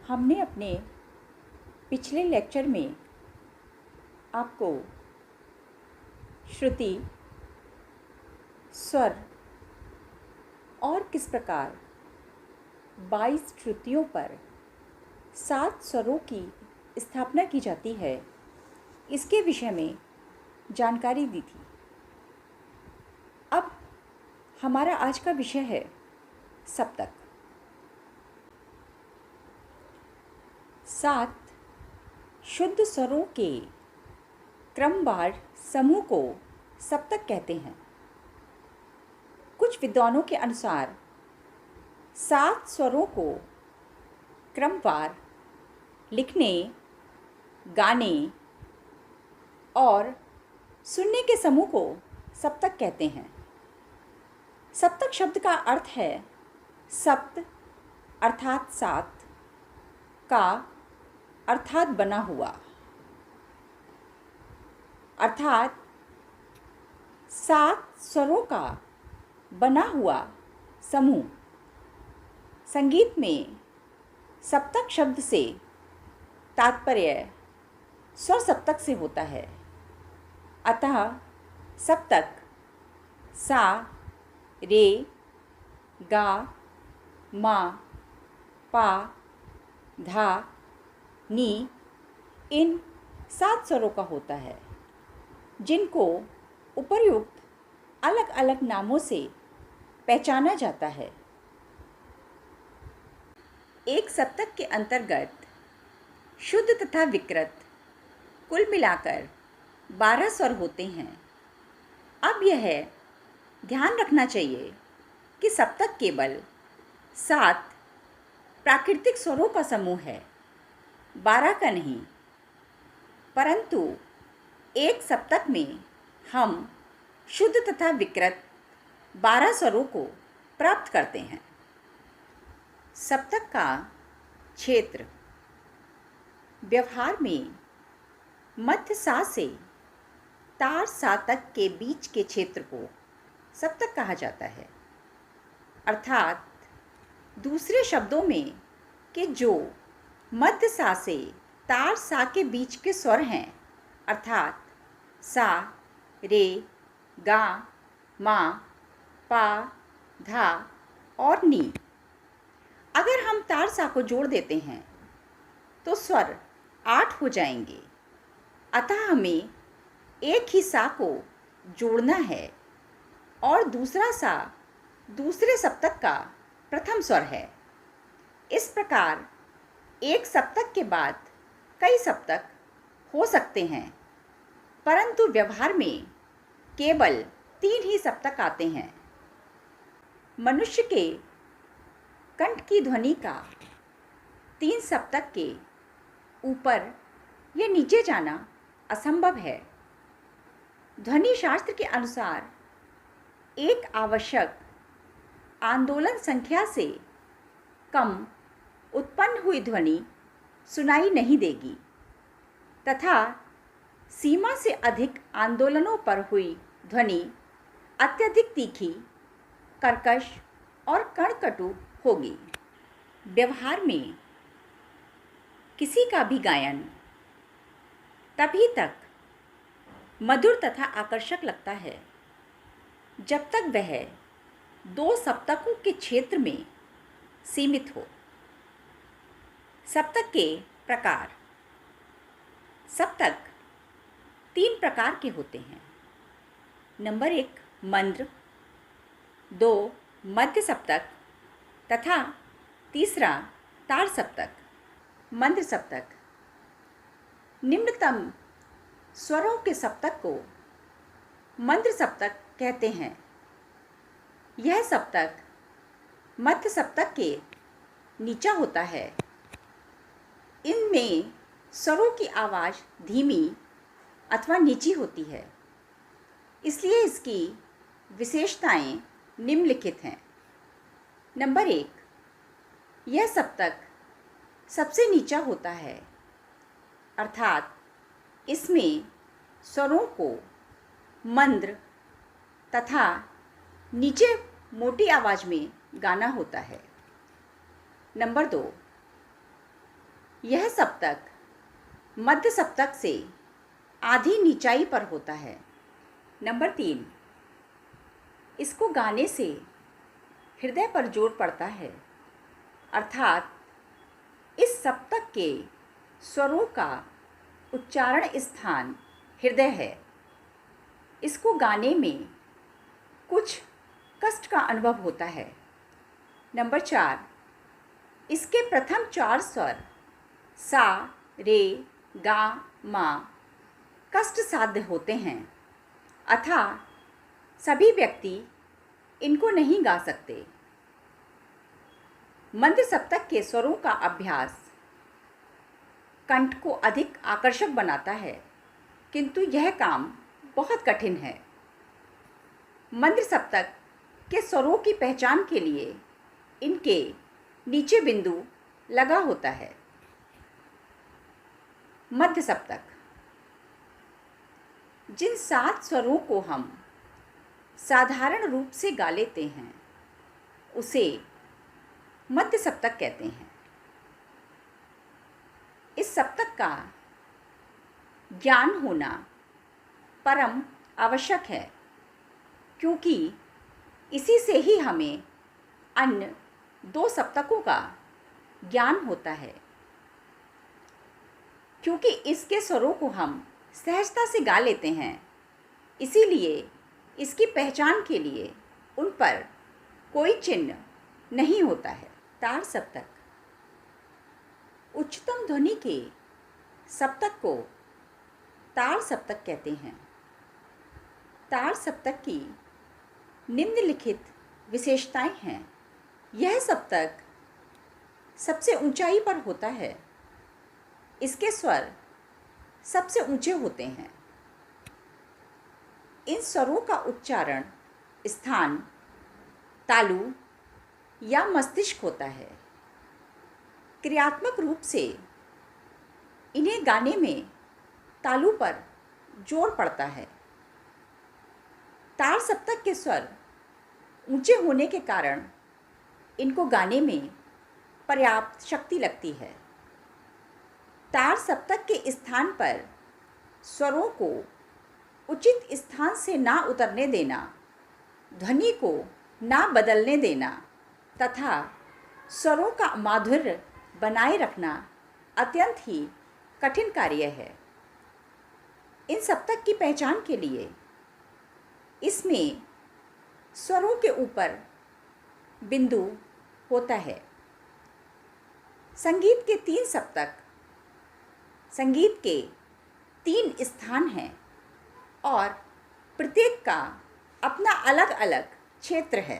हमने अपने पिछले लेक्चर में आपको श्रुति, स्वर और किस प्रकार 22 श्रुतियों पर 7 स्वरों की स्थापना की जाती है, इसके विषय में जानकारी दी थी। अब हमारा आज का विषय है सप्तक। 7 शुद्ध स्वरों के क्रमवार समूह को सप्तक कहते हैं। कुछ विद्वानों के अनुसार 7 स्वरों को क्रमवार लिखने, गाने और सुनने के समूह को सप्तक कहते हैं। सप्तक शब्द का अर्थ है सप्त अर्थात 7, का अर्थात बना हुआ, अर्थात 7 स्वरों का बना हुआ समूह। संगीत में सप्तक शब्द से तात्पर्य स्वर सप्तक से होता है। अतः सप्तक सा, रे, गा, मा, पा, धा, नी इन 7 स्वरों का होता है, जिनको उपर्युक्त अलग अलग नामों से पहचाना जाता है। एक सप्तक के अंतर्गत शुद्ध तथा विकृत कुल मिलाकर 12 स्वर होते हैं। अब यह ध्यान रखना चाहिए कि सप्तक केवल 7 प्राकृतिक स्वरों का समूह है, 12 का नहीं। परंतु एक सप्तक में हम शुद्ध तथा विकृत 12 स्वरों को प्राप्त करते हैं। सप्तक का क्षेत्र व्यवहार में मध्य सा से तार सा तक के बीच के क्षेत्र को सप्तक कहा जाता है। अर्थात दूसरे शब्दों में कि जो मध्य सा से तार सा के बीच के स्वर हैं, अर्थात सा, रे, गा, मा, पा, धा और नी। अगर हम तार सा को जोड़ देते हैं तो स्वर 8 हो जाएंगे। अतः हमें एक ही सा को जोड़ना है और दूसरा सा दूसरे सप्तक का प्रथम स्वर है। इस प्रकार एक सप्तक के बाद कई सप्तक हो सकते हैं, परंतु व्यवहार में केवल 3 ही सप्तक आते हैं। मनुष्य के कंठ की ध्वनि का 3 सप्तक के ऊपर या नीचे जाना असंभव है। ध्वनि शास्त्र के अनुसार एक आवश्यक आंदोलन संख्या से कम उत्पन्न हुई ध्वनि सुनाई नहीं देगी तथा सीमा से अधिक आंदोलनों पर हुई ध्वनि अत्यधिक तीखी, कर्कश और कर्णकटु होगी। व्यवहार में किसी का भी गायन तभी तक मधुर तथा आकर्षक लगता है जब तक वह 2 सप्तकों के क्षेत्र में सीमित हो। सप्तक के प्रकार। सप्तक 3 प्रकार के होते हैं। नंबर 1 मंद्र, 2 मध्य सप्तक तथा तीसरा तार सप्तक। मंद्र सप्तक निम्नतम स्वरों के सप्तक को मंद्र सप्तक कहते हैं। यह सप्तक मध्य सप्तक के नीचा होता है। इनमें स्वरों की आवाज़ धीमी अथवा नीची होती है, इसलिए इसकी विशेषताएं निम्नलिखित हैं। नंबर 1, यह सप्तक सबसे नीचा होता है, अर्थात इसमें स्वरों को मंद्र तथा नीचे मोटी आवाज़ में गाना होता है। नंबर 2, यह सप्तक मध्य सप्तक से आधी नीचाई पर होता है। नंबर 3, इसको गाने से हृदय पर जोर पड़ता है, अर्थात इस सप्तक के स्वरों का उच्चारण स्थान हृदय है। इसको गाने में कुछ कष्ट का अनुभव होता है। नंबर 4, इसके प्रथम 4 स्वर सा, रे, गा, मा कष्ट साध्य होते हैं, अतः सभी व्यक्ति इनको नहीं गा सकते। मध्य सप्तक के स्वरों का अभ्यास कंठ को अधिक आकर्षक बनाता है, किंतु यह काम बहुत कठिन है। मध्य सप्तक के स्वरों की पहचान के लिए इनके नीचे बिंदु लगा होता है। मध्य सप्तक जिन 7 स्वरों को हम साधारण रूप से गा लेते हैं उसे मध्य सप्तक कहते हैं। इस सप्तक का ज्ञान होना परम आवश्यक है, क्योंकि इसी से ही हमें अन्य 2 सप्तकों का ज्ञान होता है। क्योंकि इसके स्वरों को हम सहजता से गा लेते हैं, इसीलिए इसकी पहचान के लिए उन पर कोई चिन्ह नहीं होता है। तार सप्तक उच्चतम ध्वनि के सप्तक को तार सप्तक कहते हैं। तार सप्तक की निम्नलिखित विशेषताएं हैं। यह सप्तक सबसे ऊंचाई पर होता है। इसके स्वर सबसे ऊंचे होते हैं। इन स्वरों का उच्चारण स्थान तालु या मस्तिष्क होता है। क्रियात्मक रूप से इन्हें गाने में तालु पर जोर पड़ता है। तार सप्तक के स्वर ऊंचे होने के कारण इनको गाने में पर्याप्त शक्ति लगती है। तार सप्तक के स्थान पर स्वरों को उचित स्थान से ना उतरने देना, ध्वनि को ना बदलने देना तथा स्वरों का माधुर्य बनाए रखना अत्यंत ही कठिन कार्य है। इन सप्तक की पहचान के लिए इसमें स्वरों के ऊपर बिंदु होता है। संगीत के 3 सप्तक संगीत के 3 स्थान हैं और प्रत्येक का अपना अलग अलग क्षेत्र है।